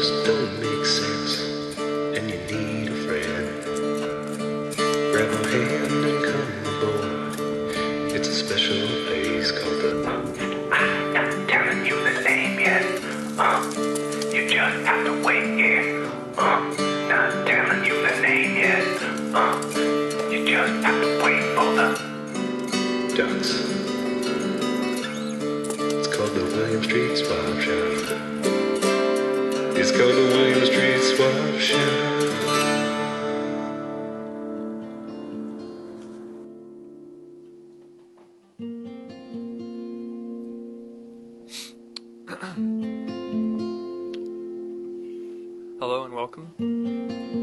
just don't make sense, and you need a friend. Grab a hand and come aboard. It's a special place called the... I'm not telling you the name yet. You just have to wait here. Not telling you the name yet. You just have to wait for the... ducks. It's called the William Street Swap Shop. It's called the William Street Swap Shop. Hello and welcome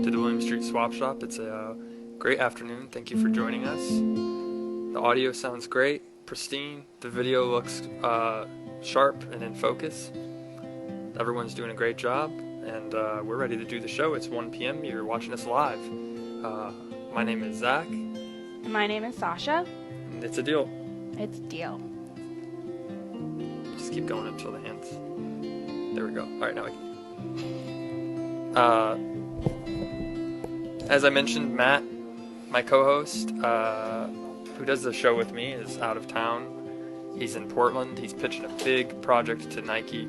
to the William Street Swap Shop. It's a great afternoon. Thank you for joining us. The audio sounds great, pristine. The video looks sharp and in focus. Everyone's doing a great job, and we're ready to do the show. It's 1 p.m. You're watching us live. My name is Zach. And my name is Sasha. And it's a deal. It's a deal. Just keep going until the hands. There we go. All right, now we can. As I mentioned, Matt, my co-host, who does the show with me, is out of town. He's in Portland. He's pitching a big project to Nike.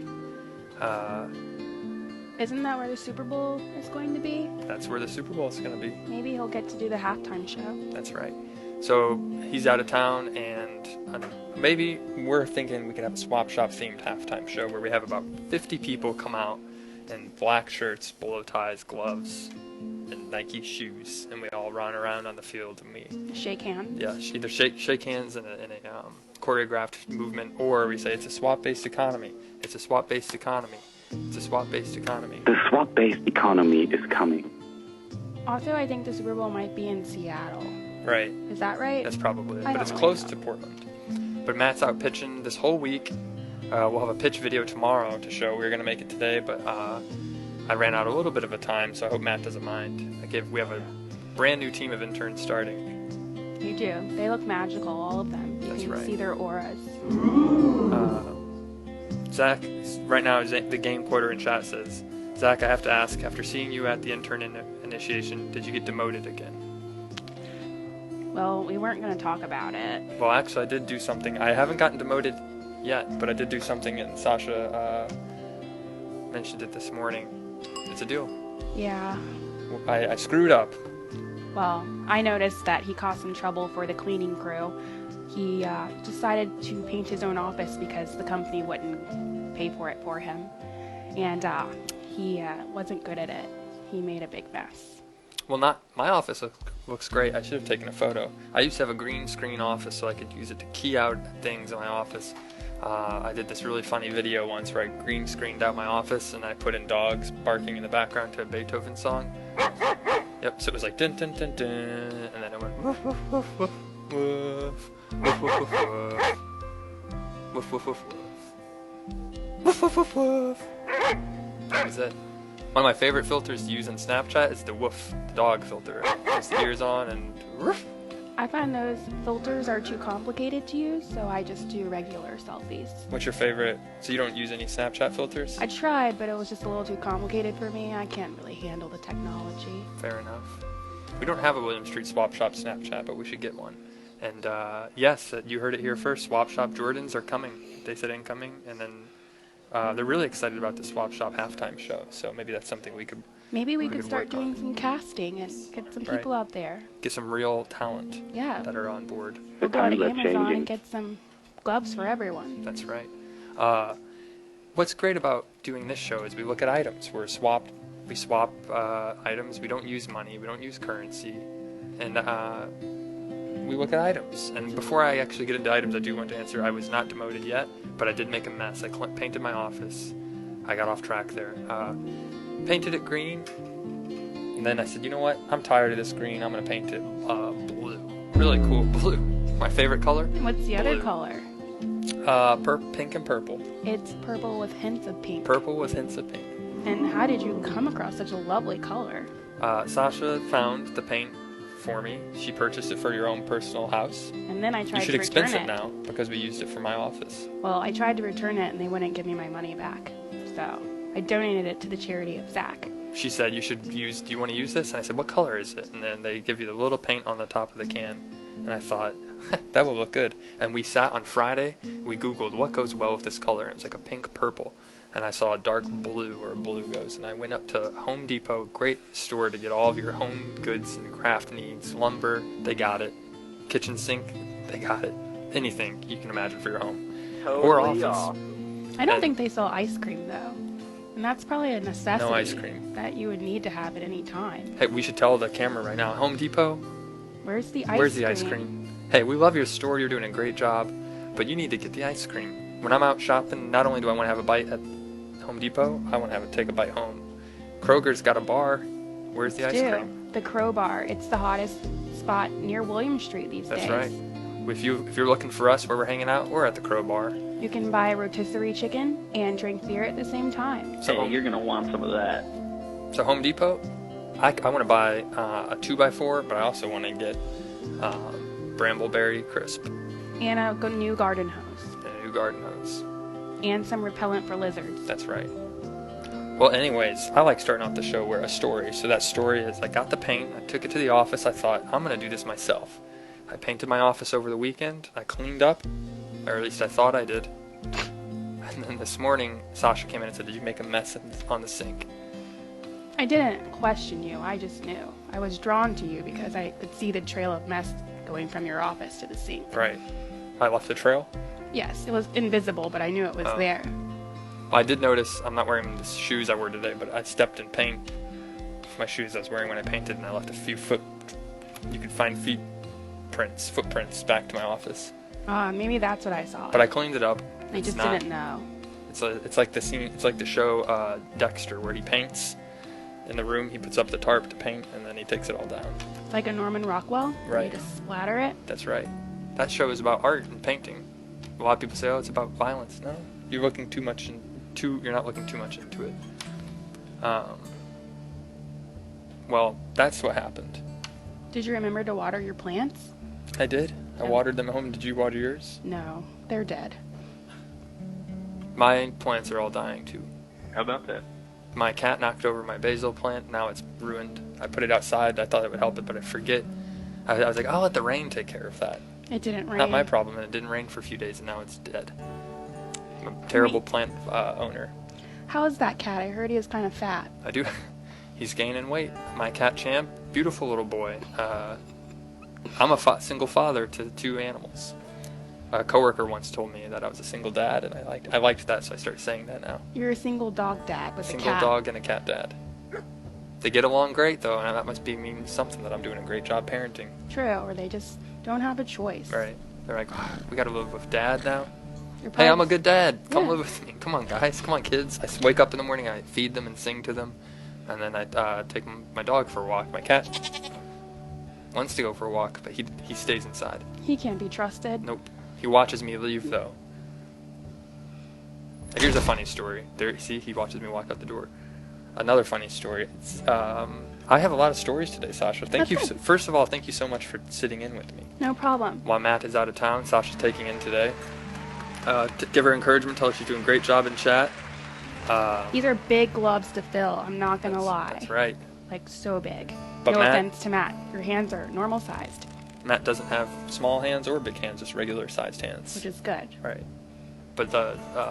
Isn't that where the Super Bowl is going to be? That's where the Super Bowl is going to be. Maybe he'll get to do the halftime show. That's right. So he's out of town, and maybe we're thinking we could have a Swap Shop themed halftime show where we have about 50 people come out in black shirts, bolo ties, gloves, and Nike shoes, and we all run around on the field and we shake hands. Yeah, either shake hands in a choreographed movement, or we say it's a swap-based economy. It's a swap-based economy. It's a swap-based economy. The swap-based economy is coming. Also, I think the Super Bowl might be in Seattle. Right. Is that right? That's probably it, I but it's don't close really to Portland. But Matt's out pitching this whole week. We'll have a pitch video tomorrow to show. We were going to make it today, but I ran out a little bit of a time, so I hope Matt doesn't mind. We have a brand new team of interns starting. You do. They look magical, all of them. You That's can right. see their auras. Zach, right now, the game quoter in chat says, Zach, I have to ask, after seeing you at the intern initiation, did you get demoted again? Well, we weren't going to talk about it. Well, actually, I did do something. I haven't gotten demoted yet, but I did do something, and Sasha mentioned it this morning. It's a deal. Yeah. I screwed up. Well, I noticed that he caused some trouble for the cleaning crew. He decided to paint his own office because the company wouldn't pay for it for him. And he wasn't good at it. He made a big mess. Well, not my office looks great. I should have taken a photo. I used to have a green screen office so I could use it to key out things in my office. I did this really funny video once where I green screened out my office and I put in dogs barking in the background to a Beethoven song. Yep, so it was like dun dun dun dun, and then it went woof woof woof woof woof woof woof woof woof woof woof woof woof woof woof. That was it. One of my favorite filters to use on Snapchat is the woof, the dog filter. Puts the ears on and woof. I find those filters are too complicated to use, so I just do regular selfies. What's your favorite? So you don't use any Snapchat filters? I tried, but it was just a little too complicated for me. I can't really handle the technology. Fair enough. We don't have a William Street Swap Shop Snapchat, but we should get one. And yes, you heard it here first. Swap Shop Jordans are coming. They said incoming, and then they're really excited about the Swap Shop halftime show. So maybe that's something we could. Maybe we could start work on. doing some casting and get some people out there. Get some real talent. Yeah. That are on board. We'll go times to are Amazon changing. and get some gloves for everyone. That's right. What's great about doing this show is we look at items. We swap items. We don't use money. We don't use currency. And we look at items. And before I actually get into items, I do want to answer, I was not demoted yet, but I did make a mess. I painted my office. I got off track there. Painted it green. And then I said, you know what? I'm tired of this green. I'm going to paint it blue. Really cool blue. My favorite color. What's the other color? Pink and purple. It's purple with hints of pink. Purple with hints of pink. And how did you come across such a lovely color? Sasha found the paint for me. She purchased it for your own personal house. And then I tried You should to return expense it it now because we used it for my office. Well, I tried to return it and they wouldn't give me my money back. So I donated it to the charity of Zach. She said, do you want to use this? And I said, what color is it? And then they give you the little paint on the top of the can. And I thought, that will look good. And we sat on Friday, we Googled what goes well with this color. And it was like a pink purple. And I saw a dark blue where blue goes. And I went up to Home Depot, great store to get all of your home goods and craft needs. Lumber, they got it. Kitchen sink, they got it. Anything you can imagine for your home. Or office. I don't think they sell ice cream, though. And that's probably a necessity. No ice cream. That you would need to have at any time. Hey, we should tell the camera right now. Home Depot, Where's the ice where's cream? the ice cream? Hey, we love your store. You're doing a great job. But you need to get the ice cream. When I'm out shopping, not only do I want to have a bite at Home Depot, I want to take a bite home. Kroger's got a bar. Where's the ice cream? The Crow Bar. It's the hottest spot near William Street these days. That's right. If you're looking for us where we're hanging out, we're at the Crow Bar. You can buy rotisserie chicken and drink beer at the same time. So Hey, you're going to want some of that. So Home Depot, I want to buy a 2x4, but I also want to get Brambleberry Crisp And a new garden hose. and a new garden hose. And some repellent for lizards. That's right. Well, anyways, I like starting off the show with a story. So that story is I got the paint, I took it to the office, I thought, I'm going to do this myself. I painted my office over the weekend, I cleaned up, or at least I thought I did. And then this morning, Sasha came in and said, did you make a mess on the sink? I didn't question you, I just knew. I was drawn to you because I could see the trail of mess going from your office to the sink. Right. I left the trail? Yes, it was invisible, but I knew it was Oh. there. Well, I did notice, I'm not wearing the shoes I wore today, but I stepped in paint with my shoes I was wearing when I painted, and I left a few you could find footprints back to my office. Maybe that's what I saw. But I cleaned it up. I It's just not- didn't know. It's like the scene. It's like the show Dexter, where he paints in the room. He puts up the tarp to paint, and then he takes it all down. Like a Norman Rockwell? Right. You just splatter it? That's right. That show is about art and painting. A lot of people say, "Oh, it's about violence." No, you're looking too much You're not looking too much into it. Well, that's what happened. Did you remember to water your plants? I did. I watered them at home. Did you water yours? No, they're dead. My plants are all dying too. How about that? My cat knocked over my basil plant. Now it's ruined. I put it outside. I thought it would help it, but I forget. I was like, I'll let the rain take care of that. It didn't rain. Not my problem, and it didn't rain for a few days, and now it's dead. I'm a terrible plant owner. How is that cat? I heard he was kind of fat. I do. He's gaining weight. My cat Champ, beautiful little boy. I'm a single father to 2 animals. A coworker once told me that I was a single dad, and I liked that, so I started saying that now. You're a single dog dad with a Single cat. dog and a cat dad. They get along great, though, and that must mean something that I'm doing a great job parenting. True, or they just don't have a choice. Right. They're like, oh, we gotta live with dad now? You're Hey, I'm a probably- good dad. Come Yeah. live with me. Come on, guys. Come on, kids. I wake up in the morning, I feed them and sing to them, and then I take my dog for a walk. My cat wants to go for a walk, but he stays inside. He can't be trusted. Nope. He watches me leave, though. Here's a funny story. There, see, he watches me walk out the door. Another funny story. I have a lot of stories today, Sasha. Thank That's you. good. First of all, thank you so much for sitting in with me. No problem. While Matt is out of town, Sasha's taking in today. Give her encouragement. Tell her she's doing a great job in chat. These are big gloves to fill, I'm not gonna lie. That's right. Like, so big. But no Matt- offense to Matt. Your hands are normal sized, Matt doesn't have small hands or big hands, just regular sized hands. which is good. Right. But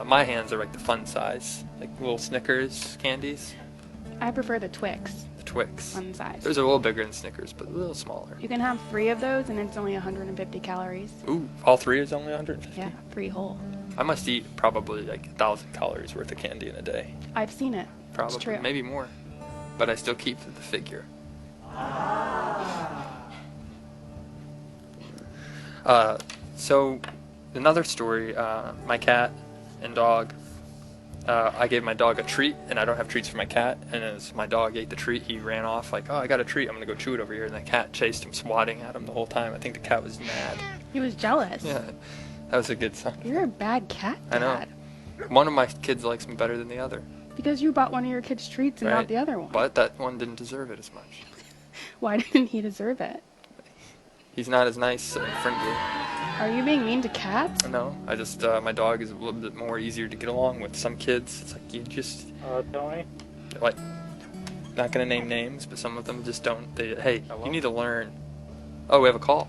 my hands are like the fun size, like little Snickers candies, I prefer the Twix, the Twix. fun size. Those are a little bigger than Snickers, but a little smaller. You can have 3 of those, and it's only 150 calories. Ooh, all 3 is only 150? Yeah, 3 whole. I must eat probably like 1,000 calories worth of candy in a day. I've seen it. Probably, It's true. maybe more. But I still keep the figure. So, another story, my cat and dog, I gave my dog a treat, and I don't have treats for my cat, and as my dog ate the treat, he ran off like, oh, I got a treat, I'm going to go chew it over here, and the cat chased him, swatting at him the whole time. I think the cat was mad. He was jealous. Yeah, that was a good sign. You're a bad cat I know. dad. One of my kids likes me better than the other. Because you bought one of your kids treats and Right. not the other one. But that one didn't deserve it as much. Why didn't he deserve it? He's not as nice and friendly. Are you being mean to cats? No, I just my dog is a little bit more easier to get along with. Some kids, it's like you just Tony? like not gonna name names, but some of them just don't. Hey, Hello? you need to learn. Oh, we have a call.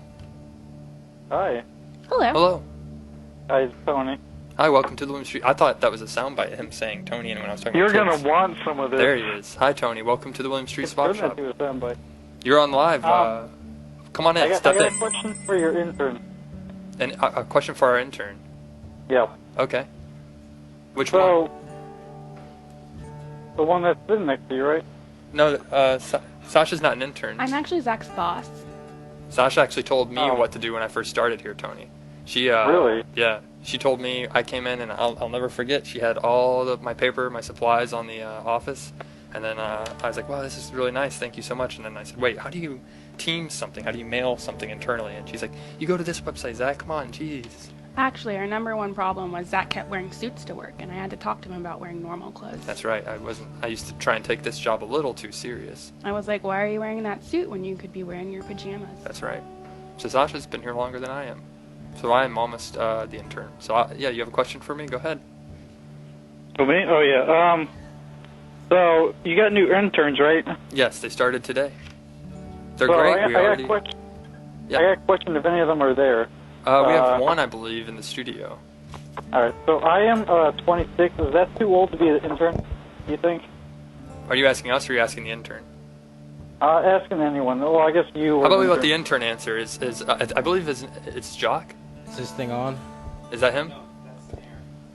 Hi. Hello. Hello. Hi, it's Tony. Hi, welcome to the William Street. I thought that was a soundbite, him saying Tony, and when I was talking You're about gonna kids. want some of this. There he is. Hi, Tony. Welcome to the William Street It's Swap good Shop. that you a soundbite. You're on live. Come on in. I got Step a in. question for your intern. And a question for our intern. Yeah. Okay. Which one? So, the one that's sitting next to you, right? No, Sasha's not an intern. I'm actually Zach's boss. Sasha actually told me Oh. what to do when I first started here, Tony. She Really? Yeah. She told me. I came in and I'll never forget. She had all of my paper, my supplies on the office, and then I was like, "Wow, this is really nice. Thank you so much." And then I said, "Wait, how do you Teams something? How do you mail something internally?" And she's like, "You go to this website, Zach. Come on, jeez." Actually, our number one problem was Zach kept wearing suits to work, and I had to talk to him about wearing normal clothes. That's right. I used to try and take this job a little too serious. I was like, why are you wearing that suit when you could be wearing your pajamas? That's right. So Sasha's been here longer than I am. So I am almost the intern. So yeah, you have a question for me? Go ahead. For me? Oh, yeah. So, you got new interns, right? Yes, they started today. They're So great. I We got already. a question. Yeah. I got a question if any of them are there. We have uh, one, I believe, in the studio. Alright, so I am 26. Is that too old to be an intern, you think? Are you asking us or are you asking the intern? Asking anyone. Well, I guess you. How about we let the intern answer? I believe it's Jock. Is this thing on? Is that him?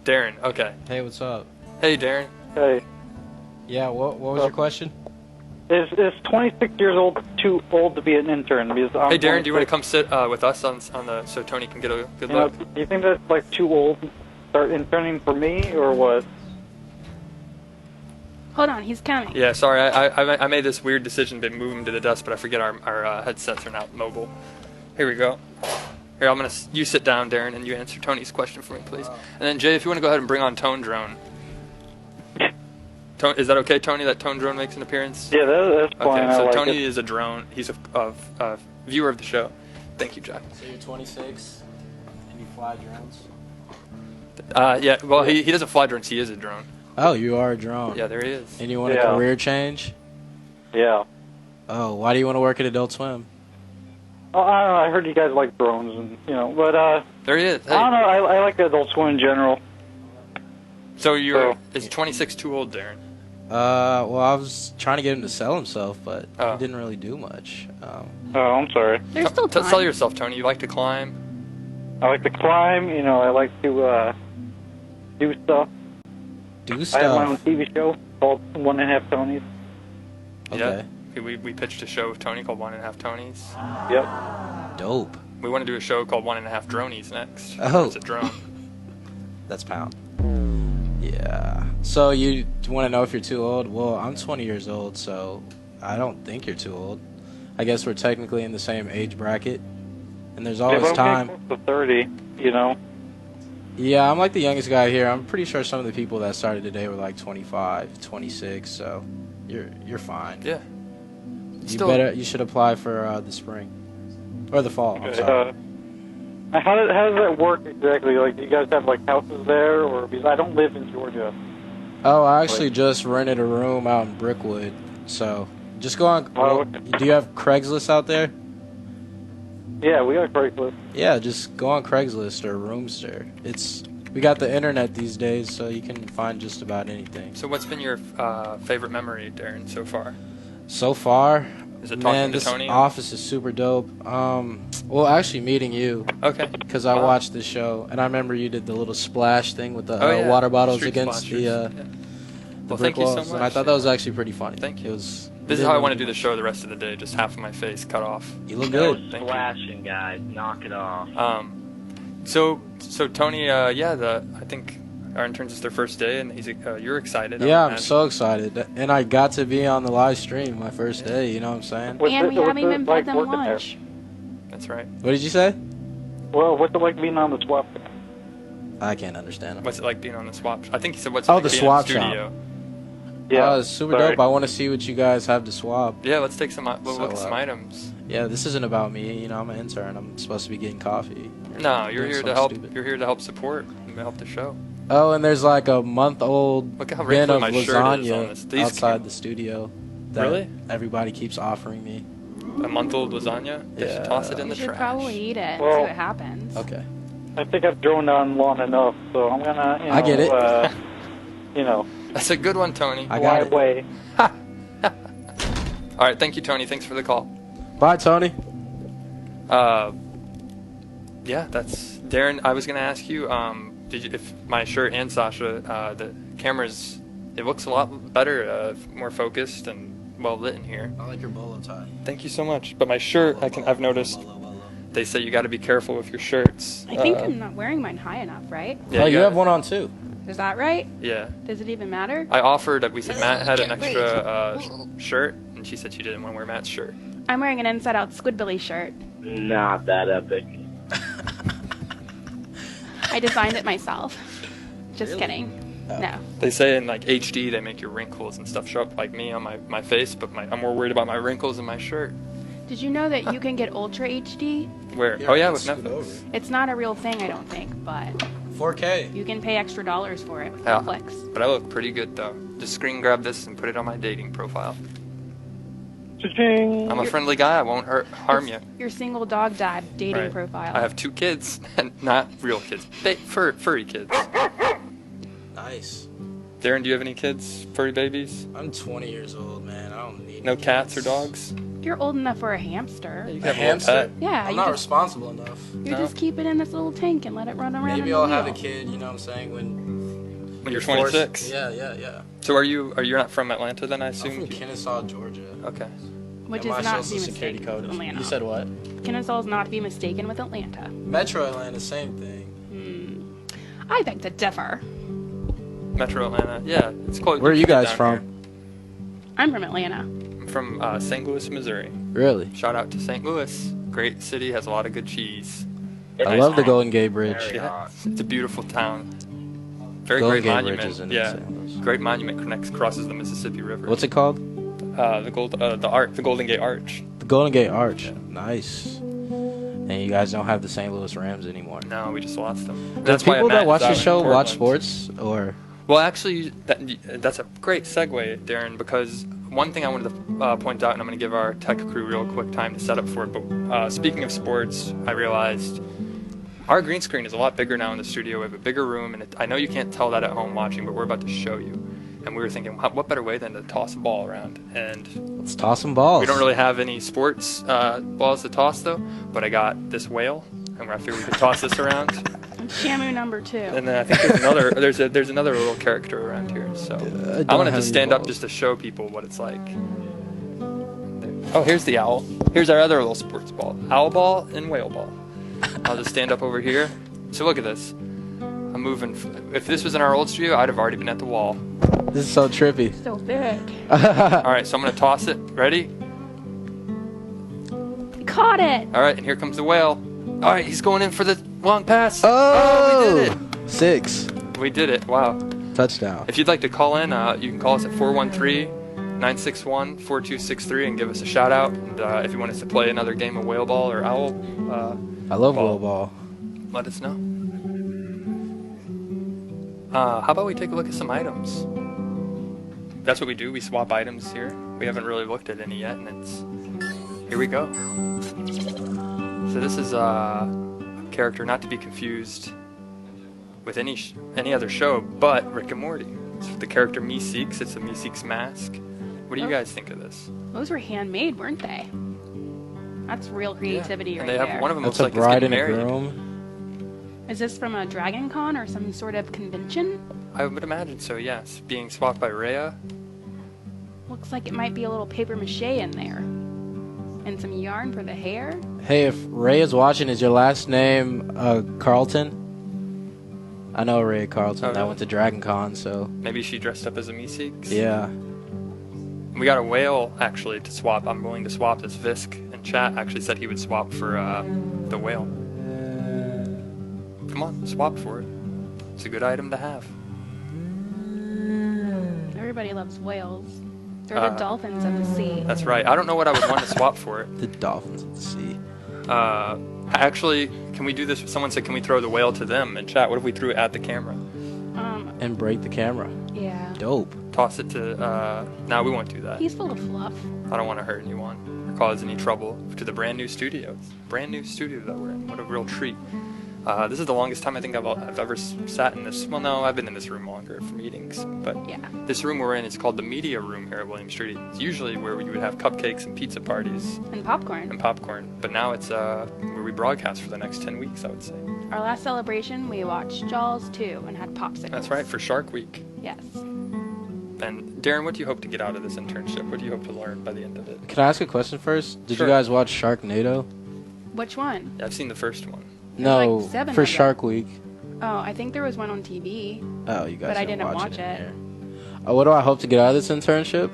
Darren. Okay. Hey, what's up? Hey, Darren. Hey. Yeah, what was your question? Is 26 years old too old to be an intern? Because I'm Hey, Darren. Do you want to 26. come sit with us on the so Tony can get a good You know, look? do you think that's like too old to start interning for me, or what? Hold on, he's coming. Yeah. Sorry, I made this weird decision to move him to the desk, but I forget our headsets are not mobile. Here we go. Here, you sit down, Darren, and you answer Tony's question for me, please. And then Jay, if you want to go ahead and bring on Tone Drone. Is that okay, Tony? That Tone Drone makes an appearance? Yeah, that's fine. Okay, so I like Tony it. is a drone. He's a viewer of the show. Thank you, Jack. So you're 26 and you fly drones? Yeah. Well, he doesn't fly drones. He is a drone. Oh, you are a drone. Yeah, there he is. And you want Yeah. a career change? Yeah. Oh, why do you want to work at Adult Swim? Oh, I don't know. I heard you guys like drones, and but There he is. Hey. I don't know. I like Adult Swim in general. So is 26 too old, Darren? Well, I was trying to get him to sell himself, but Oh. he didn't really do much. Oh, I'm sorry. There's still time. Sell yourself, Tony. You like to climb. I like to climb. I like to do stuff. Do I have my own stuff. TV show called 1.5 Tonys. Okay. Yeah. We pitched a show with Tony called 1.5 Tonys. Yep. Dope. We want to do a show called 1.5 Dronies next. Oh. It's a drone. That's pound. Yeah. So you want to know if you're too old? Well, I'm 20 years old, so I don't think you're too old. I guess we're technically in the same age bracket, and there's Yeah, always but I'm time. getting close to 30. Yeah, I'm like the youngest guy here. I'm pretty sure some of the people that started today were like 25, 26, so you're fine. Yeah. You should apply for the spring or the fall. I'm sorry. How does that work exactly? Like, do you guys have like houses there, or because I don't live in Georgia? Oh, I actually just rented a room out in Brickwood, so just go on. Oh, well, okay. do you have Craigslist out there? Yeah, we got Craigslist. Yeah, just go on Craigslist or Roomster. We got the internet these days, so you can find just about anything. So what's been your favorite memory, Darren, so far? So far, Is it talking man, to this Tony? office is super dope. Well, actually meeting you, Okay. because I Wow. watched the show, and I remember you did the little splash thing with the Oh, yeah. water bottles Street against splashers. the Yeah. Well, brick thank you so walls, much. and I thought that was actually pretty funny. Thank you. It was. This is how I want to do the show the rest of the day. Just half of my face cut off. You look No good. Thank you. splashing, guys. Knock it off. So Tony, I think our interns is their first day, and you're excited. Yeah, I'm imagine. so excited, and I got to be on the live stream my first day. You know what I'm saying? What's And it- we what's haven't it even like fed them working there? lunch. That's right. What did you say? Well, what's it like being on the swap? I can't understand. What's it like being on the swap? I think he said what's it Oh, like the being swap in the shop. studio. Yeah, Oh, it's super sorry. dope. I want to see what you guys have to swap. Yeah, let's take some. We'll look at So, some items. Yeah, this isn't about me. You know, I'm an intern. I'm supposed to be getting coffee. No, you're Doing here to something help. stupid. You're here to help support and help the show. Oh, and there's like a month-old Look how bin wrinkly of my shirt is on lasagna this. These outside came- the studio. That Really? Everybody keeps offering me. A month-old lasagna. They should toss it in You the should trash. probably eat it and Well- see what happens. Okay. I think I've droned on long enough, so I'm gonna, I get it. You know, That's a good one, Tony. I got fly it. away. All right, thank you, Tony. Thanks for the call. Bye, Tony. Yeah, that's Darren. I was gonna ask you, did you, if my shirt and Sasha, the cameras, it looks a lot better, more focused and well lit in here. I like your bolo tie. Thank you so much. But my shirt, I've noticed. They say you got to be careful with your shirts. I think I'm not wearing mine high enough, right? Yeah, Oh, you got have it. one on too. Is that right? Yeah. Does it even matter? I offered that we said Matt had an extra shirt, and she said she didn't want to wear Matt's shirt. I'm wearing an inside-out Squidbilly shirt. Not that epic. I designed it myself. Just kidding. No. They say in like HD they make your wrinkles and stuff show up like me on my face, but I'm more worried about my wrinkles in my shirt. Did you know that you can get Ultra HD? Where? Yeah, Oh yeah, I with can scoot Netflix. over. It's not a real thing, I don't think, but 4K. you can pay extra dollars for it with Yeah. Netflix. But I look pretty good though. Just screen grab this and put it on my dating profile. Cha-ching. I'm a friendly guy. I won't harm you. Your single dog dad dating Right. profile. I have 2 kids, and not real kids. Furry kids. Nice. Darren, do you have any kids? Furry babies? I'm 20 years old, man. I don't need No any cats or kids. dogs? You're old enough for a hamster. You A can have a little hamster? pet. Yeah, I'm you not just, responsible enough. you No? just keep it in this little tank and let it run around. Maybe in I'll the have a wheel. kid, you know what I'm saying, When you're forced- 26? Yeah. So are you not from Atlanta then, I I'm assume? from Kennesaw, Georgia. Okay. Which And my is not to social be security mistaken code with is- Atlanta. You said what? Kennesaw is not to be mistaken with Atlanta. Metro Atlanta, same thing. I beg to differ. Metro Atlanta. Yeah, it's close. Where are you can get guys down from? I'm from Atlanta. here. I'm from St. Louis, Missouri. Really? Shout out to St. Louis. Great city, has a lot of good cheese. I love the Golden Gate Bridge. Very Yeah, hot. it's a beautiful town. Very Golden great Gate monument. Bridge is in yeah, St. Louis. great monument crosses the Mississippi River. What's it called? the Golden Gate Arch. The Golden Gate Arch. Nice. And you guys don't have the St. Louis Rams anymore. No, we just lost them. Do That's why people Matt that watch is the out in show watch Portland. sports or? Well, actually, that's a great segue, Darren, because one thing I wanted to point out, and I'm going to give our tech crew real quick time to set up for it, but speaking of sports, I realized our green screen is a lot bigger now in the studio. We have a bigger room, and I know you can't tell that at home watching, but we're about to show you. And we were thinking, what better way than to toss a ball around? And Let's toss some balls. we don't really have any sports balls to toss, though, but I got this whale, and I figured we could toss this around. Shamu number 2. And then I think there's another little character around here. So I don't wanted to have stand any up balls. just to show people what it's like. Oh, here's the owl. Here's our other little sports ball. Owl ball and whale ball. I'll just stand up over here. So look at this. I'm moving. If this was in our old studio, I'd have already been at the wall. This is so trippy. So big. All right, so I'm gonna toss it. Ready? Caught it. All right, and here comes the whale. All right, he's going in for the long pass. Oh, we did it. 6. We did it. Wow. Touchdown. If you'd like to call in, you can call us at 413-961-4263 and give us a shout out. And if you want us to play another game of whale ball or owl, I love ball. whale ball. let us know. How about we take a look at some items? That's what we do. We swap items here. We haven't really looked at any yet, and here we go. So this is a character not to be confused with any other show, but Rick and Morty. It's the character Meeseeks. It's a Meeseeks mask. What do you guys think of this? Those were handmade, weren't they? That's real creativity And right they have there. one of them That's looks a like it's bride getting and a married. groom. Is this from a Dragon Con or some sort of convention? I would imagine so. Yes, being swapped by Rhea. Looks like it might be a little paper mache in there. And some yarn for the hair. Hey, if Ray is watching, is your last name Carlton? I know Ray Carlton. Oh, I really? went to Dragon Con, so Maybe she dressed up as a Meeseeks. yeah. We got a whale actually to swap. I'm willing to swap. This Visk in chat actually said he would swap for the whale. Come on, swap for it. It's a good item to have. Everybody loves whales. They're the dolphins of the sea. That's right. I don't know what I would want to swap for it. The dolphins of the sea. Actually, can we do this? Someone said, can we throw the whale to them in chat? What if we threw it at the camera? And break the camera. Yeah. Dope. Toss it to, no, we won't do that. He's full of fluff. I don't want to hurt anyone or cause any trouble to the brand new studio. Brand new studio that we're in. What a real treat. This is the longest time I think I've ever sat in this. Well, no, I've been in this room longer for meetings. But Yeah. this room we're in is called the media room here at William Street. It's usually where you would have cupcakes and pizza parties And popcorn. and popcorn. But now it's where we broadcast for the next 10 weeks, I would say. Our last celebration, we watched Jaws 2 and had popsicles. That's right, for Shark Week. Yes. And Darren, what do you hope to get out of this internship? What do you hope to learn by the end of it? Can I ask a question first? Did Sure. you guys watch Sharknado? Which one? Yeah, I've seen the first one. No, like 7 for of them. Shark Week. Oh, I think there was one on TV. Oh, you guys But I didn't didn't watch watch it. in here. What do I hope to get out of this internship?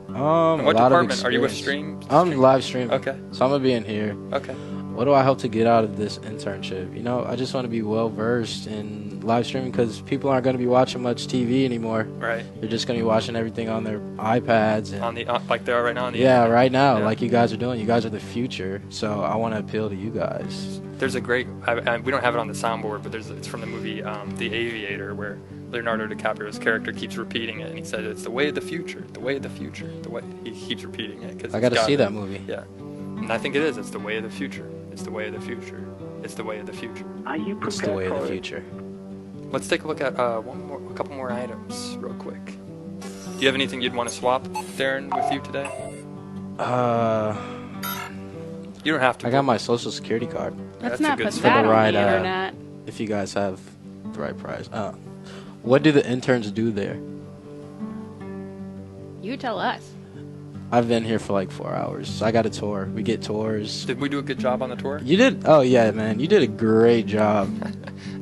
And A what lot department? of Are you with experience. stream? I'm live streaming. Okay. So I'm gonna be in here. Okay. What do I hope to get out of this internship? You know, I just want to be well versed in live streaming because people aren't going to be watching much TV anymore. Right. They're just going to be watching everything on their iPads and On the like they are right now on the yeah, internet. right now, Yeah. like you guys are doing. You guys are the future, so I want to appeal to you guys. There's a great. We don't have it on the soundboard, but it's from the movie The Aviator, where Leonardo DiCaprio's character keeps repeating it, and he said it's the way of the future, the way of the future, the way. He keeps repeating it because I got to see that movie. Yeah, and I think it is. It's the way of the future. It's the way of the future. It's the way of the future. Are you prepared It's the way of for the it? future. Let's take a look at a couple more items real quick. Do you have anything you'd want to swap, Darren, with you today? You don't have to. I got my social security card. Let's That's a not good put start. that For the on right, the internet. If you guys have the right price. What do the interns do there? You tell us. I've been here for like 4 hours. I got a tour. We get tours. Did we do a good job on the tour? You did? Oh yeah, man. You did a great job.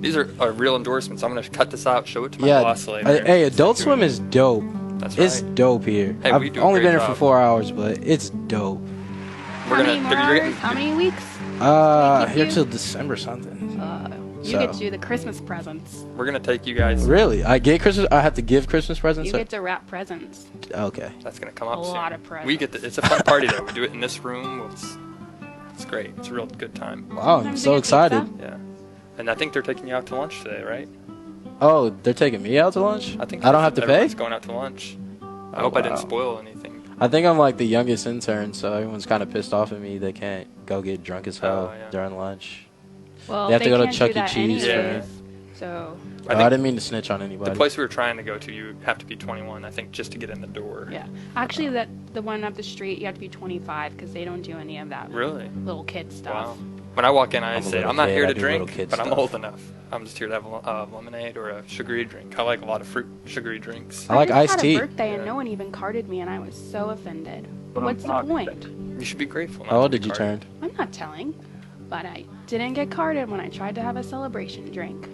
These are real endorsements. I'm gonna cut this out, show it to my Yeah. boss later. Hey, Adult Swim is dope. That's It's right. dope here. Hey, we I've do a only great been here for job. 4 hours, but it's dope. How many more you're hours? getting- How many weeks? keep Here you? till December something. You So- get to do the Christmas presents. We're gonna take you guys. Really? I have to give Christmas presents? You get to wrap presents. Okay. That's gonna come up A soon. lot of presents. We get it's a fun party though. We do it in this room. It's great. It's a real good time. Wow, I'm Sometimes so we get excited. pizza. Yeah. And I think they're taking you out to lunch today, right? Oh, they're taking me out to lunch? I think I don't have to pay? everyone's going out to lunch. I hope I didn't wow. spoil anything. I think I'm like the youngest intern, so everyone's kind of pissed off at me. They can't go get drunk as hell Oh, yeah. during lunch. Well, They have to go to can't Chuck do E. that Cheese for- anyways, So, I I think didn't mean to snitch on anybody. the place we were trying to go to, you have to be 21, I think, just to get in the door. yeah. Actually, the one up the street, you have to be 25 because they don't do any of that Really? little kid stuff. Wow. When I walk in, I I'm a say, little I'm not kid, here I to do little drink, kid but I'm stuff. old enough. I'm just here to have a lemonade or a sugary drink. I like a lot of fruit sugary drinks. I like just iced had tea. a birthday and Yeah. no one even carded me, and I was so offended. But What's the I'm not point? You should be grateful. not How to old be did you carded. turn? I'm not telling, but I didn't get carded when I tried to have a celebration drink.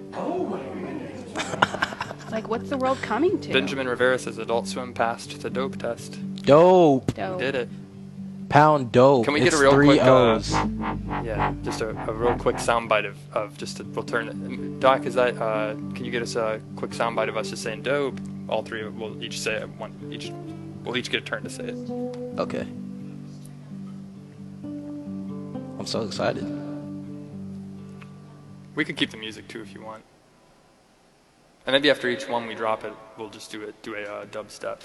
It's like, what's the world coming to? Benjamin Rivera says Adult Swim passed the dope test. Dope. Dope. Did it. Pound dope. Can we get It's a real 3 quick, O's. Yeah, just a real quick soundbite of just we'll turn it. Doc, is that can you get us a quick soundbite of us just saying dope? All three of we'll each say it we'll each get a turn to say it. Okay. I'm so excited. We could keep the music too if you want. And maybe after each one we drop it, we'll just do a dubstep.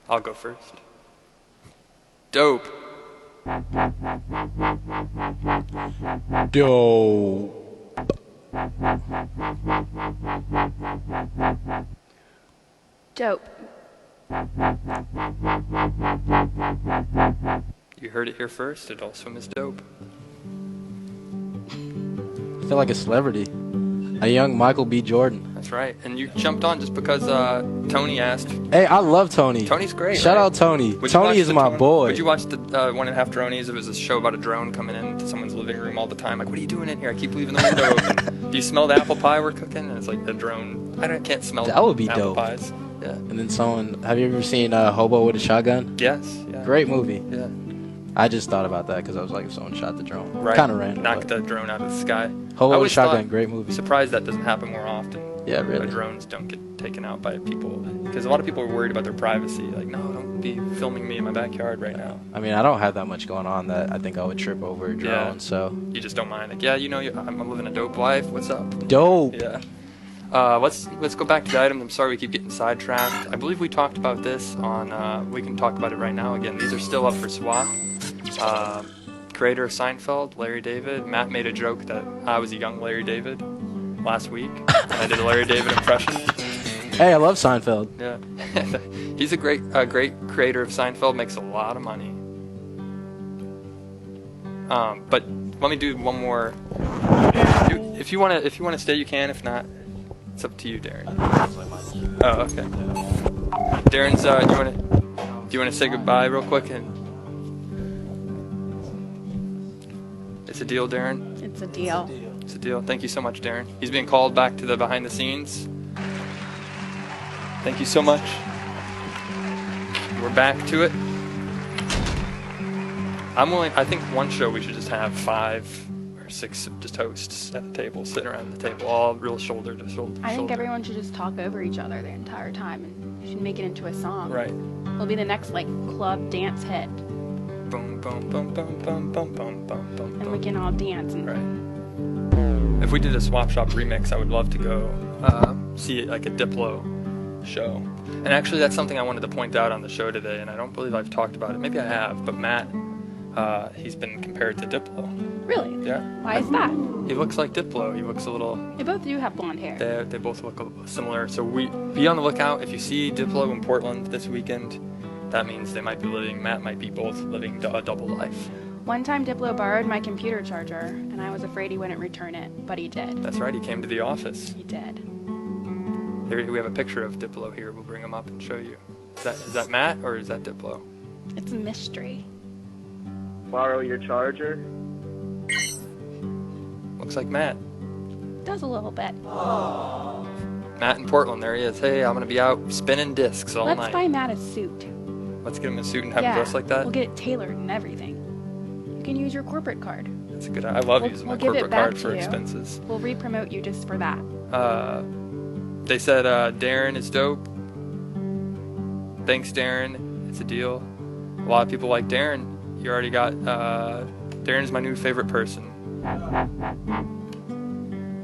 I'll go first. Dope. Dope. Dope. You heard it here first. Adult Swim is dope. I feel like a celebrity. A young Michael B. Jordan. That's right. And you jumped on just because Tony asked. Hey, I love Tony. Tony's great. Shout right? out Tony. Would you watch Tony is the my drone- boy. Would you watch the 1.5 Dronies? It was a show about a drone coming into someone's living room all the time. Like, what are you doing in here? I keep leaving the window open. Do you smell the apple pie we're cooking? And it's like the drone. Can't smell That would be apple dope. pies. Yeah. And then someone. Have you ever seen Hobo with a Shotgun? Yes. Yeah. Great movie. Yeah. I just thought about that because I was like, if someone shot the drone. Right. Kind of random. Knock but- the drone out of the sky. Hobo with a always Shotgun, thought- great movie. Surprised that doesn't happen more often. Yeah, where really. drones don't get taken out by people because a lot of people are worried about their privacy. Like, no, don't be filming me in my backyard right now. I mean, I don't have that much going on that I think I would trip over a drone. Yeah. So You just don't mind. Like, yeah, I'm living a dope life. What's up? dope. Yeah. Let's go back to the item. I'm sorry we keep getting sidetracked. I believe we talked about this on. We can talk about it right now again. These are still up for swap. Creator of Seinfeld, Larry David. Matt made a joke that I was a young Larry David last week, and I did a Larry David impression. Hey, I love Seinfeld. Yeah, he's a great creator of Seinfeld. Makes a lot of money. But let me do one more. If you wanna stay, you can. If not, it's up to you, Darren. Oh, okay. Darren's. Do you wanna say goodbye real quick? And it's a deal, Darren. It's a deal. It's a deal. Thank you so much, Darren. He's being called back to the behind the scenes. Thank you so much. We're back to it. I think one show we should just have 5 or 6 just hosts at the table, sitting around the table, all real shoulder to shoulder. I think everyone should just talk over each other the entire time, and you should make it into a song. Right. It'll be the next like club dance hit, Boom, boom, boom, boom, boom, boom, boom, boom, boom. and we can all dance. And Right. If we did a Swap Shop remix, I would love to go see it like a Diplo show. And actually, that's something I wanted to point out on the show today, and I don't believe I've talked about it. Maybe I have, but Matt, he's been compared to Diplo. Really? Yeah. Why is that? He looks like Diplo. He looks a little. They both do have blonde hair. They both look similar. So be on the lookout. If you see Diplo in Portland this weekend, that means they might be living. Matt might be both living a double life. One time Diplo borrowed my computer charger, and I was afraid he wouldn't return it, but he did. That's right. He came to the office. He did. We have a picture of Diplo here. We'll bring him up and show you. Is that Matt or is that Diplo? It's a mystery. Borrow your charger. Looks like Matt. Does a little bit. Matt in Portland. There he is. Hey, I'm gonna be out spinning discs all Let's night. buy Matt a suit. Let's get him a suit and have yeah, him dress like that. We'll get it tailored and everything. You can use your corporate card. That's a good. I love We'll- using we'll my give it corporate back card to for you. expenses. We'll re-promote you just for that. They said Darren is dope. Thanks, Darren. It's a deal. A lot of people like Darren. You already got. Darren's my new favorite person.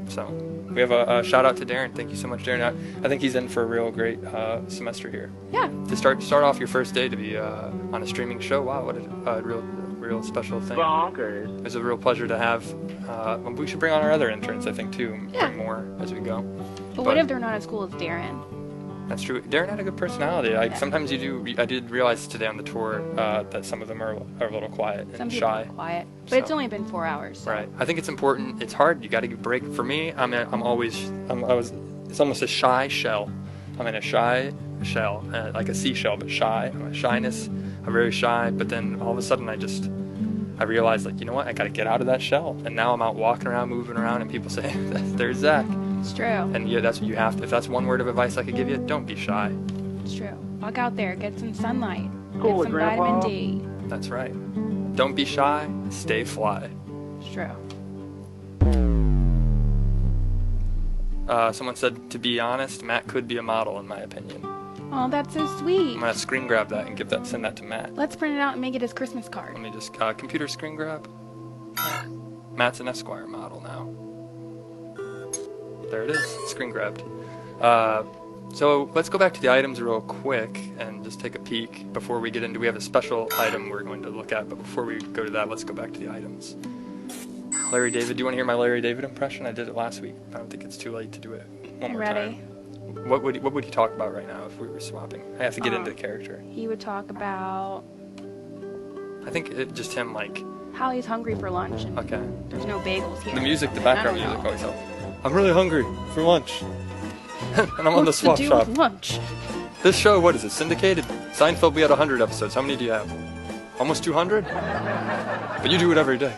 So we have a shout out to Darren. Thank you so much, Darren. I think he's in for a real great semester here. Yeah. To start off your first day to be on a streaming show. Wow, what a real special thing. Bonkers. It's a real pleasure to have. We should bring on our other interns, I think, too. And Yeah. bring more as we go. But what if they're not as cool as Darren? That's true. Darren had a good personality. Yeah. Sometimes you do. I did realize today on the tour that some of them are a little quiet and Some people shy. are quiet. But it's So- only been 4 hours. So. Right. I think it's important. It's hard. You got to give a break. For me, it's almost a shy shell. I'm in a shy shell, like a seashell, but shy. I'm a shyness. I'm very shy. But then all of a sudden, I realized, like, you know what? I got to get out of that shell. And now I'm out walking around, moving around, and people say, "There's Zach." It's true. And yeah, that's what you have to. If that's one word of advice I could give you, don't be shy. It's true. Walk out there, get some sunlight, Cool, get some Grandpa. vitamin D. That's right. Don't be shy. Stay fly. It's true. Someone said, to be honest, Matt could be a model, in my opinion. Oh, that's so sweet. I'm gonna screen grab that and send that to Matt. Let's print it out and make it his Christmas card. Let me just computer screen grab. Matt's an Esquire model now. There it is, screen grabbed. So let's go back to the items real quick and just take a peek before we get into. We have a special item we're going to look at, but before we go to that, let's go back to the items. Larry David, do you want to hear my Larry David impression? I did it last week. I don't think it's too late to do it one I'm more ready. time. What would he talk about right now if we were swapping? I have to get into the character. He would talk about I think just him, like, how he's hungry for lunch. And okay. there's no bagels here. The music, the I background don't music know. always helps. I'm really hungry for lunch. And I'm on the What's swap to do shop. with lunch? This show, what is it, syndicated? Seinfeld, we had 100 episodes. How many do you have? Almost 200? But you do it every day.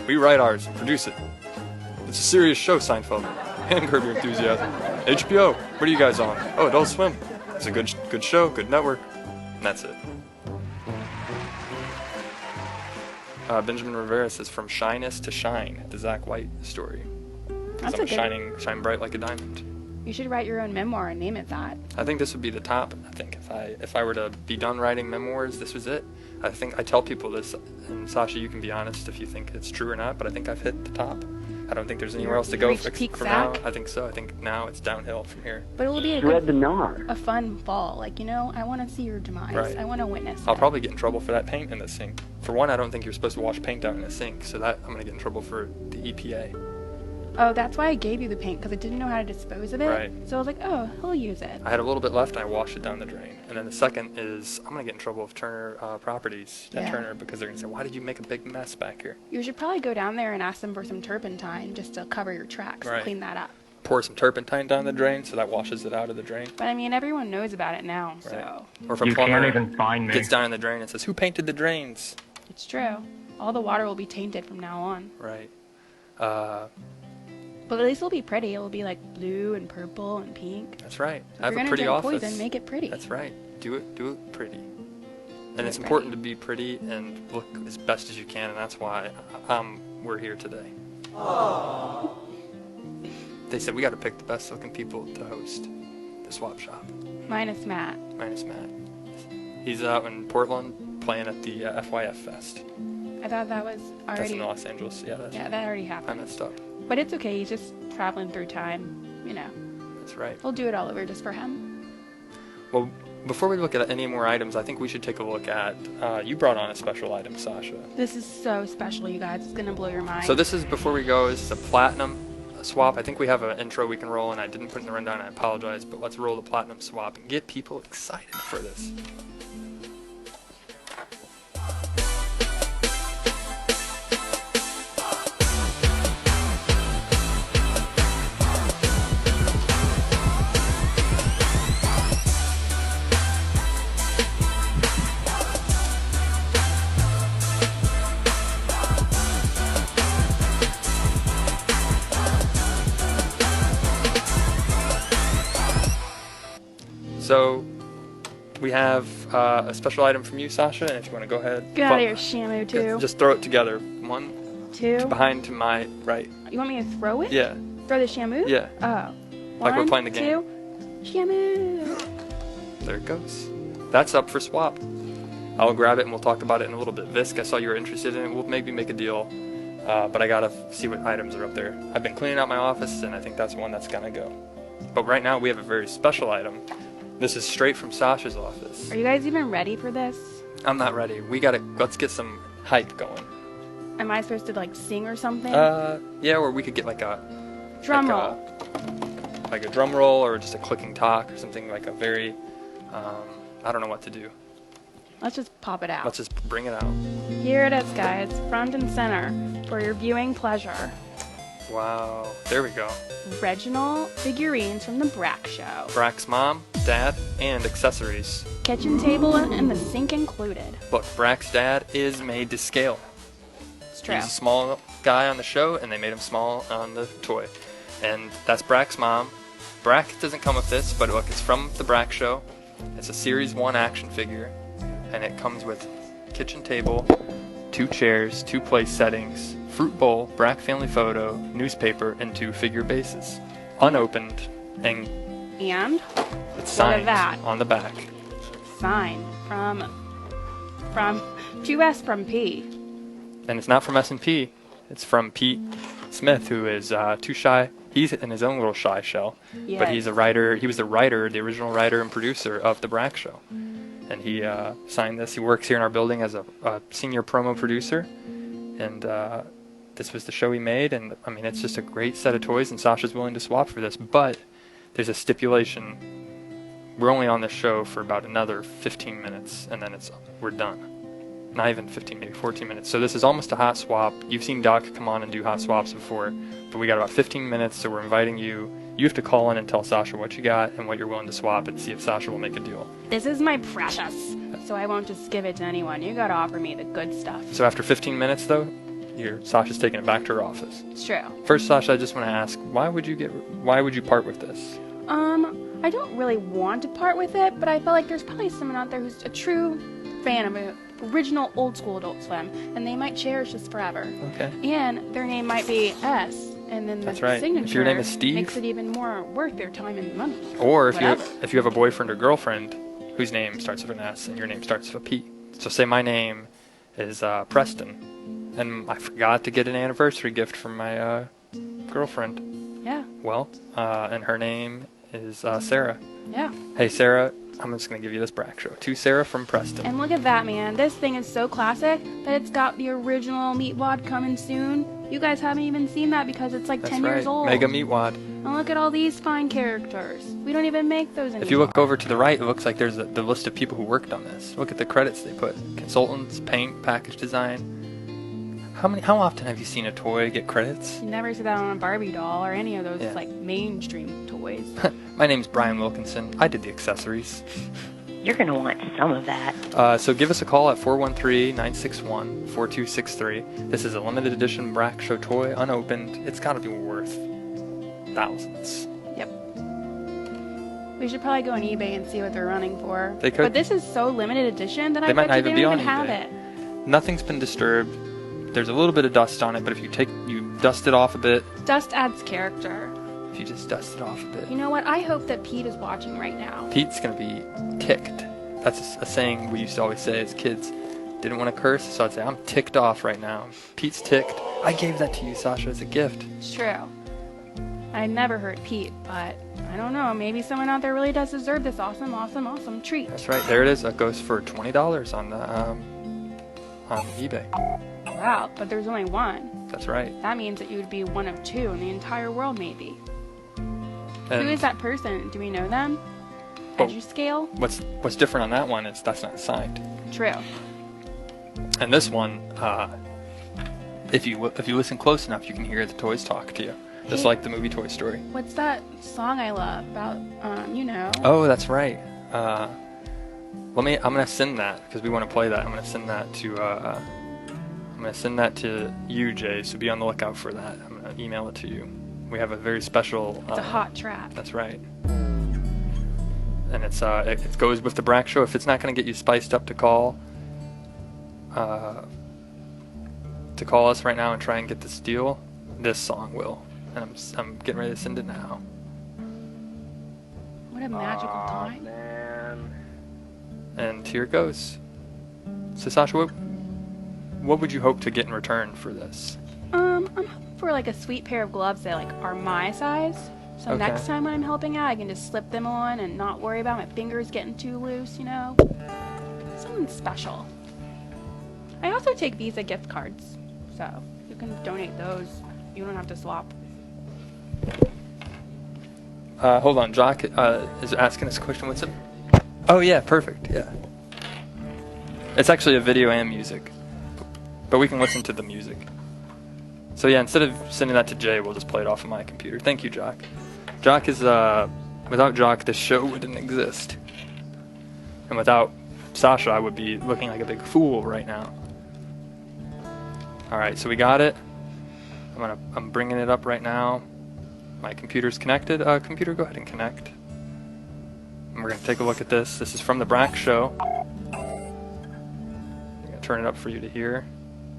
We write ours, produce it. It's a serious show, Seinfeld. And Curb Your Enthusiasm. HBO, what are you guys on? Oh, Adult Swim. It's a good show, good network. And that's it. Benjamin Rivera says, from shyness to shine, the Zach White story. 'Cause That's I'm a good- shine bright like a diamond. You should write your own memoir and name it that. I think this would be the top. I think if I were to be done writing memoirs, this was it. I think I tell people this, and Sasha, you can be honest if you think it's true or not, but I think I've hit the top. I don't think there's anywhere else to go reached peak from now. sack? I think so. I think now it's downhill from here. But it will be Shred the gnar. a fun fall. Like, I want to see your demise. Right. I want to witness I'll it. probably get in trouble for that paint in the sink. For one, I don't think you're supposed to wash paint out in a sink, so that I'm going to get in trouble for the EPA. Oh, that's why I gave you the paint, because I didn't know how to dispose of it. Right. So I was like, oh, he'll use it. I had a little bit left, and I washed it down the drain. And then the second is I'm going to get in trouble with Turner Properties at Yeah. Turner, because they're going to say, why did you make a big mess back here? You should probably go down there and ask them for some turpentine just to cover your tracks Right. and clean that up. Pour some turpentine down the drain, so that washes it out of the drain. But I mean, everyone knows about it now, Right. so Or if a You can't plumber even find me. gets down in the drain and says, who painted the drains? it's true. All the water will be tainted from now on. Right. But at least it'll be pretty. It'll be like blue and purple and pink. That's right. If I have you're a gonna pretty drink office. poison, make it pretty. That's right. Do it pretty. And Do it's it important pretty. to be pretty and look as best as you can, and that's why we're here today. They said we got to pick the best looking people to host the swap shop, Minus Matt. minus Matt. He's out in Portland playing at the FYF Fest. I thought that was That's already. in Los Angeles. Yeah, that's Yeah, that already I happened. messed up. But it's okay. He's just traveling through time. That's right. We'll do it all over just for him. Well, before we look at any more items, I think we should take a look at. You brought on a special item, Sasha. This is so special, you guys. It's gonna blow your mind. So this is, before we go, is a platinum swap. I think we have an intro we can roll, and I didn't put it in the rundown. I apologize, but let's roll the platinum swap and get people excited for this. So we have a special item from you, Sasha, and if you want to go ahead. Get out of here, Shamu, too. Just throw it together. One, Two. behind to my right. You want me to throw it? Yeah. Throw the Shamu? Yeah. Oh. Like we're One, playing the game. Two. Shamu. There it goes. That's up for swap. I'll grab it and we'll talk about it in a little bit. Visk, I saw you were interested in it. We'll maybe make a deal, but I gotta see what items are up there. I've been cleaning out my office, and I think that's one that's gonna go. But right now we have a very special item. This is straight from Sasha's office. Are you guys even ready for this? I'm not ready. Let's get some hype going. Am I supposed to like sing or something? Yeah, or we could get like a Drum like roll. like a drum roll, or just a clicking talk, or something like a very, I don't know what to do. Let's just pop it out. Let's just bring it out. Here it is, guys. Front and center for your viewing pleasure. Wow, there we go. Original figurines from the Brak show. Brak's mom, dad, and accessories. Kitchen table and the sink included. Look, Brak's dad is made to scale. It's true. He's a small guy on the show, and they made him small on the toy. And that's Brak's mom. Brak doesn't come with this, but look, it's from the Brak show. It's a Series 1 action figure, and it comes with kitchen table, 2 chairs, 2 place settings, fruit bowl, Brak family photo, newspaper, and 2 figure bases. Unopened, and And it's What of signed that? on the back. sign from 2S from P. And it's not from S&P. It's from Pete Smith, who is too shy. He's in his own little shy shell. But he's a writer. He was the writer, the original writer and producer of the Brak show. And he signed this. He works here in our building as a senior promo producer. And this was the show he made. And, I mean, it's just a great set of toys, and Sasha's willing to swap for this. But there's a stipulation. We're only on this show for about another 15 minutes, and then we're done. Not even 15, maybe 14 minutes. So this is almost a hot swap. You've seen Doc come on and do hot swaps before, but we got about 15 minutes, so we're inviting you. You have to call in and tell Sasha what you got and what you're willing to swap, and see if Sasha will make a deal. This is my precious, so I won't just give it to anyone. You gotta offer me the good stuff. So after 15 minutes, though, Sasha's taking it back to her office. It's true. First, Sasha, I just want to ask, why would you part with this? I don't really want to part with it, but I feel like there's probably someone out there who's a true fan of it. Original old school Adult Swim, and they might cherish this forever. Okay. And their name might be S, And then the That's right. signature If your name is Steve- makes it even more worth their time and money. Or if you Whatever. have a boyfriend or girlfriend whose name starts with an S and your name starts with a P. So say my name is Preston, and I forgot to get an anniversary gift from my girlfriend. Yeah, Well, and her name is Sarah. yeah. Hey Sarah, I'm just gonna give you this Brak show. To Sarah from Preston. And look at that, man. This thing is so classic that it's got the original Meatwad coming soon. You guys haven't even seen that because it's like That's 10 right. years old. Mega Meatwad. And look at all these fine characters. We don't even make those anymore. If you look over to the right, it looks like there's the list of people who worked on this. Look at the credits they put: consultants, paint, package design. How often have you seen a toy get credits? You never see that on a Barbie doll or any of those Yeah. like mainstream toys. My name's Brian Wilkinson. I did the accessories. You're going to want some of that. So give us a call at 413-961-4263. This is a limited edition Brak Show toy, unopened. It's got to be worth thousands. Yep. We should probably go on eBay and see what they're running for. They could. But this is so limited edition that They I might bet not you they even don't be even on have eBay. it. Nothing's been disturbed. There's a little bit of dust on it, but if you dust it off a bit, Dust adds character. if you just dust it off a bit, You know what? I hope that Pete is watching right now. Pete's gonna be ticked. That's a saying we used to always say as kids. Didn't want to curse, so I'd say, I'm ticked off right now. Pete's ticked. I gave that to you, Sasha, as a gift. It's true. I never hurt Pete, but I don't know. Maybe someone out there really does deserve this awesome treat. That's right. There it is. That goes for $20 on the on eBay. Wow, but there's only one. That's right. That means that you would be one of two in the entire world, maybe. And Who is that person? Do we know them? Oh. Eduscale? What's different on that one is that's not signed. True. And this one, if you listen close enough, you can hear the toys talk to you, just Hey. like the movie Toy Story. What's that song I love about, you know? Oh, that's right. I'm gonna send that because we want to play that. I'm gonna send that to you, Jay. So be on the lookout for that. I'm gonna email it to you. We have a very special. It's a hot track. That's right. And it goes with the Brak Show. If it's not gonna get you spiced up to call us right now and try and get this deal, this song will. And I'm getting ready to send it now. What a magical time. Man. And here it goes. So Sasha, what would you hope to get in return for this? I'm hoping for like a sweet pair of gloves that like are my size. So Okay. next time when I'm helping out, I can just slip them on and not worry about my fingers getting too loose, you know? Something special. I also take Visa gift cards, so you can donate those. You don't have to swap. Hold on, Jock is asking us a question. What's it? Oh yeah, perfect. Yeah. It's actually a video and music, but we can listen to the music. So yeah, instead of sending that to Jay, we'll just play it off of my computer. Thank you, Jock. Jock is without Jock, this show wouldn't exist, and without Sasha, I would be looking like a big fool right now. All right, so we got it. I'm bringing it up right now. My computer's connected. Computer, go ahead and connect. And we're gonna take a look at this. This is from the Brak Show. I'm gonna turn it up for you to hear.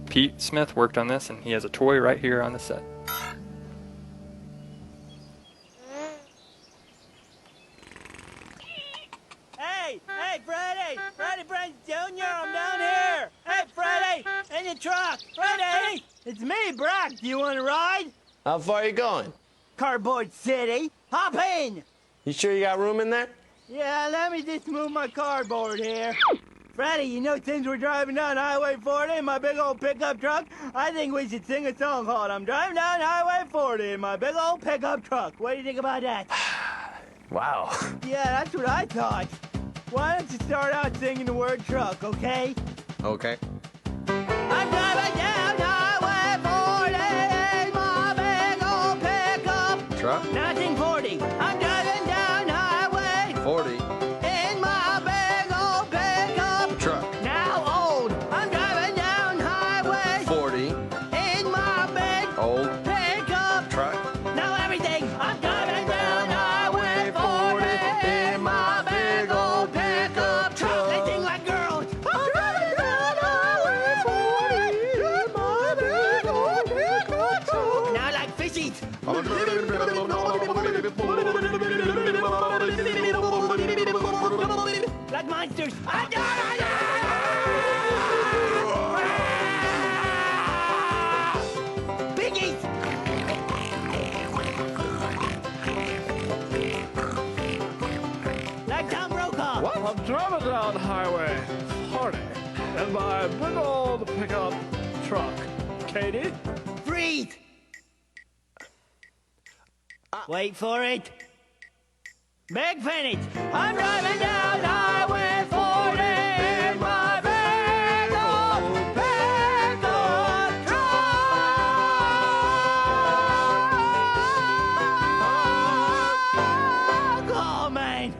Pete Smith worked on this, and he has a toy right here on the set. Hey, Freddie Brent Jr., I'm down here. Hey, Freddie, in the truck. Freddie, it's me, Brak. Do you want to ride? How far are you going? Cardboard City. Hop in. You sure you got room in there? Yeah, let me just move my cardboard here. Freddie, you know, since we're driving down Highway 40 in my big old pickup truck, I think we should sing a song called I'm Driving Down Highway 40 in my big old pickup truck. What do you think about that? Wow. Yeah, that's what I thought. Why don't you start out singing the word truck, okay? Okay. I'm driving down Highway 40 in my big old pickup. Truck? 1940. I'm driving down Highway 40. in my big old pickup. Truck. Now old. I'm driving down Highway 40. in my big Old. pickup. Truck. Now everything. I'm driving down Highway 40 in my big old pickup truck. They sing like girls. I'm driving down Highway 40 in driving down Highway 40 in my big old pickup truck. Katie? Freeze! Wait for it. Big finish. I'm driving down Highway 40 in my big old pickup truck. Oh, man.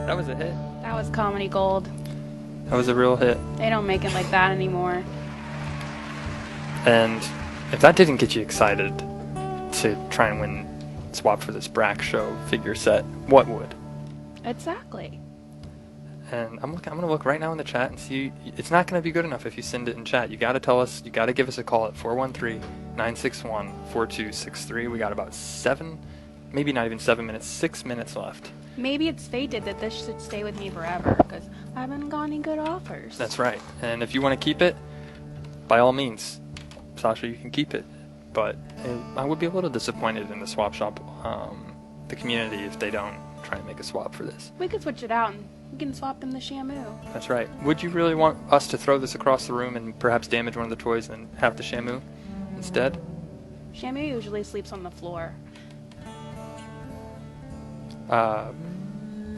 That was a hit. That was comedy gold. That was a real hit. They don't make it like that anymore. And if that didn't get you excited to try and win swap for this Brak show figure set, what would? Exactly. And I'm gonna look right now in the chat and see. It's not gonna be good enough if you send it in chat. You gotta tell us. You gotta give us a call at 413-961-4263. We got about 7, maybe not even 7 minutes, 6 minutes left. Maybe it's fated that this should stay with me forever because I haven't got any good offers. That's right. And if you want to keep it, by all means, Sasha, you can keep it. But I would be a little disappointed in the swap shop, the community, if they don't try and make a swap for this. We could switch it out and we can swap in the Shamu. That's right. Would you really want us to throw this across the room and perhaps damage one of the toys and have the Shamu instead? Shamu usually sleeps on the floor.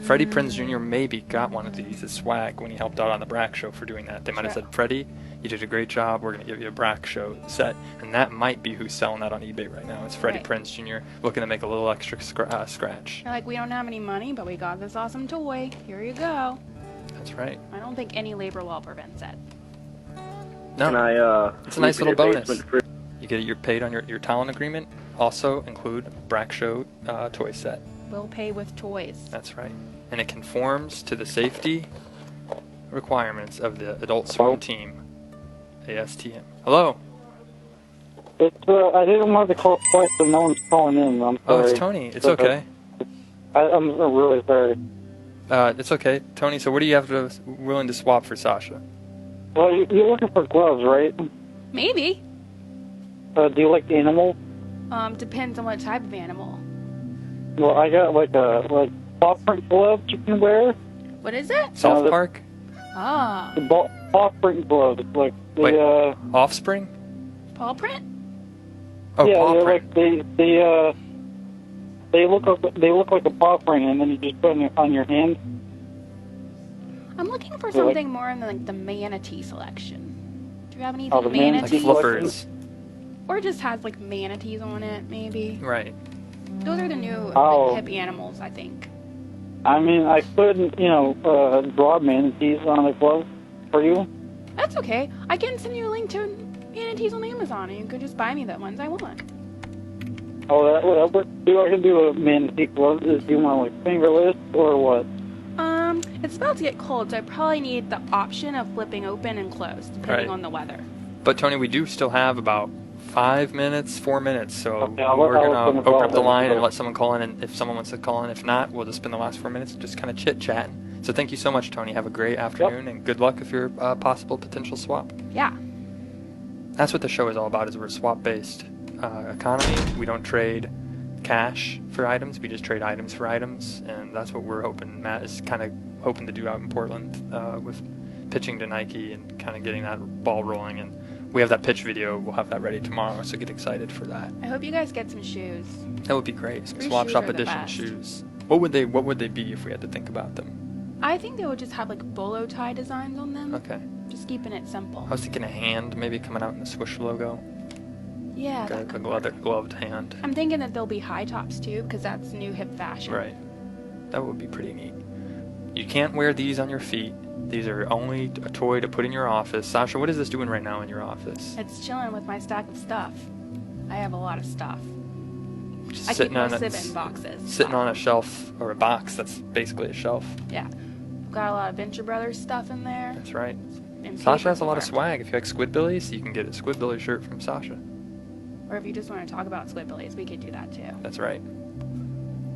Freddie Prinze Jr. maybe got one of these as swag when he helped out on the Brak show for doing that. They might have said, Freddie, you did a great job. We're going to give you a Brak show set. And that might be who's selling that on eBay right now. It's Freddie Prinze Jr. looking to make a little extra scratch. They're like, we don't have any money, but we got this awesome toy. Here you go. That's right. I don't think any labor law prevents it. No. Can I, it's a nice little bonus. For... You get you're paid on your talent agreement. Also include Brak show toy set. We'll pay with toys. That's right. And it conforms to the safety requirements of the Adult Swim team, ASTM. Hello? I didn't want to call twice, but no one's calling in. I'm sorry. Oh, it's Tony. It's okay. I'm really sorry. It's okay. Tony, so what do you have willing to swap for Sasha? Well, you're looking for gloves, right? Maybe. Do you like the animal? Depends on what type of animal. Well, I got like paw print gloves you can wear. What is it? South Park? Ah. The paw print gloves, like the Wait, Offspring? Paw print? Oh, yeah, paw they're print. like they look like a paw print, and then you just put them on your hand. I'm looking for something more in like the manatee selection. Do you have any the manatee? Like flippers. Or just has like manatees on it, maybe. Right. Those are the new hip animals, I think. I mean, I could, draw manatees on a glove for you. That's okay. I can send you a link to manatees on Amazon, and you can just buy me the ones I want. Oh, that would I can do a manatee glove. Do you want like fingerless or what? It's about to get cold, so I probably need the option of flipping open and closed, depending on the weather. But Tony, we do still have about 4 minutes, so we're I'll going to open up the line and let someone call in, and if someone wants to call in. If not, we'll just spend the last 4 minutes just kind of chit-chatting. So thank you so much, Tony. Have a great afternoon, and good luck if you're a possible potential swap. Yeah. That's what the show is all about, is we're a swap-based economy. We don't trade cash for items. We just trade items for items, and that's what we're hoping. Matt is kind of hoping to do out in Portland with pitching to Nike and kind of getting that ball rolling. And we have that pitch video. We'll have that ready tomorrow, so get excited for that. I hope you guys get some shoes. That would be great. Some Free swap shoes shop are the edition best. shoes. What would they be if we had to think about them? I think they would just have like bolo tie designs on them. Okay. Just keeping it simple. I was thinking a hand maybe coming out in the swoosh logo. Yeah. Like a gloved hand. I'm thinking that they'll be high tops too, because that's new hip fashion. Right. That would be pretty neat. You can't wear these on your feet. These are only a toy to put in your office. Sasha, what is this doing right now in your office? It's chilling with my stack of stuff. I have a lot of stuff. Just I keep most of it in boxes. Sitting on a shelf or a box. That's basically a shelf. Yeah. Got a lot of Venture Brothers stuff in there. That's right. And Sasha has a lot of paperwork. swag. If you like Squidbillies, you can get a Squidbilly shirt from Sasha. Or if you just want to talk about Squidbillies, we could do that too. That's right.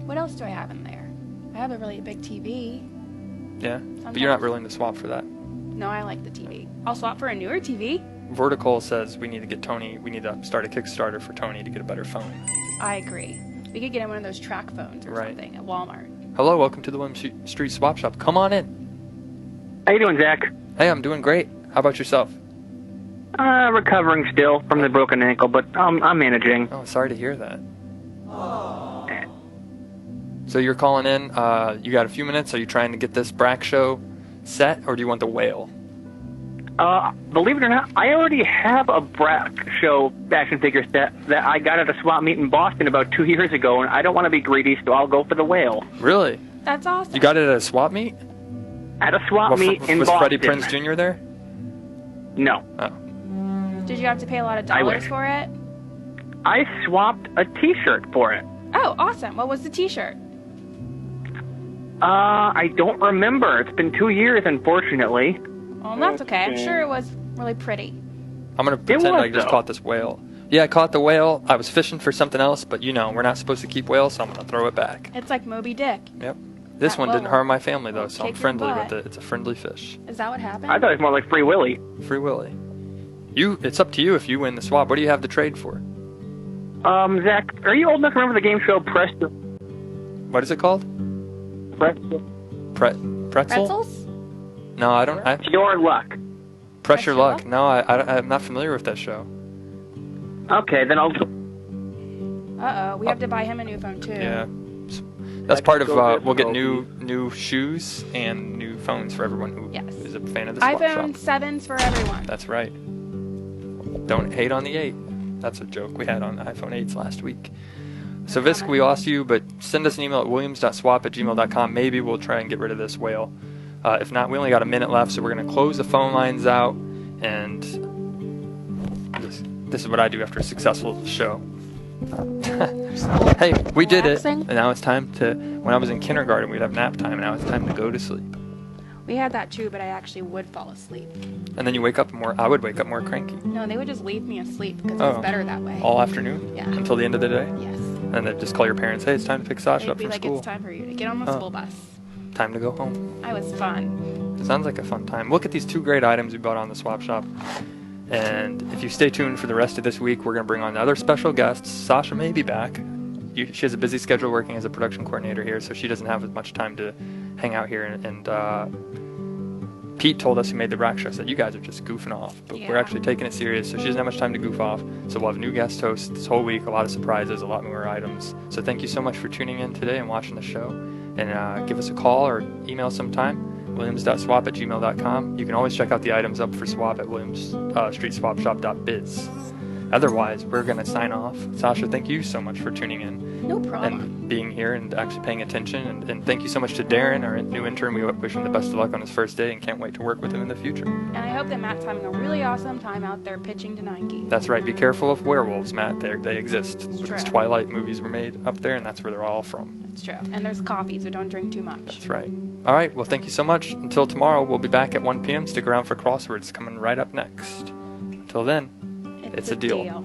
What else do I have in there? I have a really big TV. Yeah, but you're not willing to swap for that. No, I like the TV. I'll swap for a newer TV. Vertical says we need to start a Kickstarter for Tony to get a better phone. I agree. We could get him one of those track phones or something at Walmart. Hello, welcome to the Williams Street Swap Shop. Come on in. How you doing, Zach? Hey, I'm doing great. How about yourself? Recovering still from the broken ankle, but I'm managing. Oh, sorry to hear that. So you're calling in. You got a few minutes. Are you trying to get this Brak show set, or do you want the whale? Believe it or not, I already have a Brak show action figure set that I got at a swap meet in Boston about 2 years ago, and I don't want to be greedy, so I'll go for the whale. Really? That's awesome. You got it at a swap meet? At a swap meet in was Boston. Freddie Prinze Jr. there? No. Oh. Did you have to pay a lot of dollars for it? I swapped a T-shirt for it. Oh, awesome. What was the T-shirt? I don't remember. It's been 2 years, unfortunately. Well, that's okay. I'm sure it was really pretty. I'm going to pretend I just caught this whale. Yeah, I caught the whale. I was fishing for something else, but we're not supposed to keep whales, so I'm going to throw it back. It's like Moby Dick. Yep. This one didn't harm my family, though, so I'm friendly with butt. it. It's a friendly fish. Is that what happened? I thought it was more like Free Willy. Free Willy. It's up to you if you win the swap. What do you have to trade for? Zach, are you old enough to remember the game show Presto? What is it called? Presto. Pretzel? Pretzels? No, I don't. Your Luck. Press Your Luck. No, I'm not familiar with that show. Okay, then I'll... Uh-oh, we have to buy him a new phone, too. Yeah. That's part of, we'll get new shoes and new phones for everyone who is a fan of the swap shop. iPhone 7s for everyone. That's right. Don't hate on the 8. That's a joke we had on iPhone 8s last week. So Visk, we lost you, but send us an email at williams.swap@gmail.com. Maybe we'll try and get rid of this whale. If not, we only got a minute left, so we're going to close the phone lines out, and this is what I do after a successful show. Hey, we did it, and now it's time to, when I was in kindergarten, we'd have nap time, and now it's time to go to sleep. We had that too, but I actually would fall asleep. And then you wake up I would wake up more cranky. No, they would just leave me asleep because it's better that way. All afternoon? Yeah. Until the end of the day? Yes. And then just call your parents, hey, it's time to pick Sasha up from They'd be school. like, it's time for you to get on the school bus. Time to go home. I was fun. It sounds like a fun time. Look at these 2 great items we bought on the swap shop. And if you stay tuned for the rest of this week, we're going to bring on other special guests. Sasha may be back. She has a busy schedule working as a production coordinator here, so she doesn't have as much time to hang out here. And Pete told us, who made the Brak show, said you guys are just goofing off, but we're actually taking it serious, so she doesn't have much time to goof off. So we'll have new guest hosts this whole week, a lot of surprises, a lot more items. So thank you so much for tuning in today and watching the show. And give us a call or email sometime, williams.swap@gmail.com. You can always check out the items up for swap at williams.streetswapshop.biz. Otherwise, we're going to sign off. Sasha, thank you so much for tuning in. No problem. And being here and actually paying attention. And thank you so much to Darren, our new intern. We wish him the best of luck on his first day and can't wait to work with him in the future. And I hope that Matt's having a really awesome time out there pitching to Nike. That's right. Be careful of werewolves, Matt. They exist. It's true. Twilight movies were made up there, and that's where they're all from. It's true. And there's coffee, so don't drink too much. That's right. All right. Well, thank you so much. Until tomorrow, we'll be back at 1 p.m. Stick around for crosswords coming right up next. Until then, it's a deal.